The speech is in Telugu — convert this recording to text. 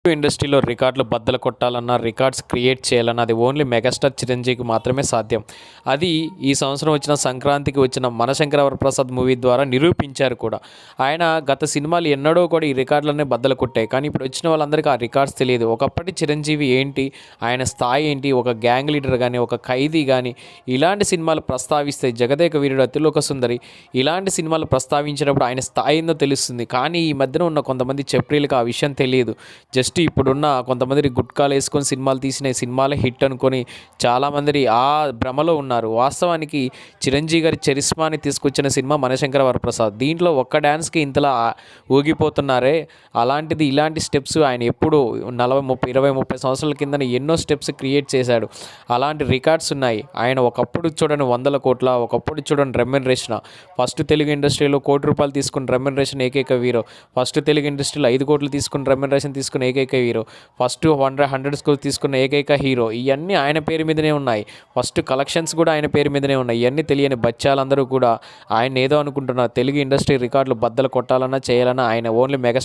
ఇండస్ట్రీలో రికార్డులు బద్దలు కొట్టాలన్నా, రికార్డ్స్ క్రియేట్ చేయాలన్నా అది ఓన్లీ మెగాస్టార్ చిరంజీవికి మాత్రమే సాధ్యం. అది ఈ సంవత్సరం వచ్చిన సంక్రాంతికి వచ్చిన 'మనశంకర వరప్రసాద్' మూవీ ద్వారా నిరూపించారు కూడా. ఆయన గత సినిమాలు ఎన్నడూ కూడా ఈ రికార్డులన్నీ బద్దలు కొట్టాయి. కానీ ఇప్పుడు వచ్చిన వాళ్ళందరికీ ఆ రికార్డ్స్ తెలియదు. ఒకప్పటి చిరంజీవి ఏంటి, ఆయన స్థాయి ఏంటి, ఒక గ్యాంగ్ లీడర్ గానీ, ఒక ఖైదీ గానీ ఇలాంటి సినిమాలు ప్రస్తావిస్తే 'జగదేక వీరుడు అతిలోక సుందరి' ఇలాంటి సినిమాలు ప్రస్తావించినప్పుడు ఆయన స్థాయి ఏందో తెలుస్తుంది. కానీ ఈ మధ్యన ఉన్న కొంతమంది చప్రీలకు ఆ విషయం తెలియదు. జస్ట్ ఇప్పుడున్న కొంతమంది గుట్కాలు వేసుకొని సినిమాలు తీసిన సినిమాలే హిట్ అనుకొని చాలామంది ఆ భ్రమలో ఉన్నారు. వాస్తవానికి చిరంజీవి గారి చరిస్మాని తీసుకొచ్చిన సినిమా 'మనశంకర వరప్రసాద్'. దీంట్లో ఒక్క డ్యాన్స్కి ఇంతలా ఊగిపోతున్నారే, అలాంటిది ఇలాంటి స్టెప్స్ ఆయన ఎప్పుడు 40, 30, 20, 30 సంవత్సరాల కింద ఎన్నో స్టెప్స్ క్రియేట్ చేశాడు. అలాంటి రికార్డ్స్ ఉన్నాయి. ఆయన ఒకప్పుడు చూడండి 100 కోట్ల, ఒకప్పుడు చూడండి రెమ్యునరేషన్, ఫస్ట్ తెలుగు ఇండస్ట్రీలో ₹1,00,00,000 తీసుకున్న రెమ్యునరేషన్ ఏకైక హీరో. ఫస్ట్ తెలుగు ఇండస్ట్రీలో 5 కోట్లు తీసుకున్న రెమ్యునరేషన్ తీసుకున్న ఏకైక హీరో. ఫస్ట్ 100 crores తీసుకున్న ఏకైక హీరో. ఇవన్నీ ఆయన పేరు మీదనే ఉన్నాయి. ఫస్ట్ కలెక్షన్స్ కూడా ఆయన పేరు మీదనే ఉన్నాయి. ఇవన్నీ తెలియని బచ్చాలందరూ కూడా ఆయన ఏదో అనుకుంటున్నారు. తెలుగు ఇండస్ట్రీ రికార్డులు బద్దలు కొట్టాలన్నా చేయాలన్నా ఆయన ఓన్లీ మెగా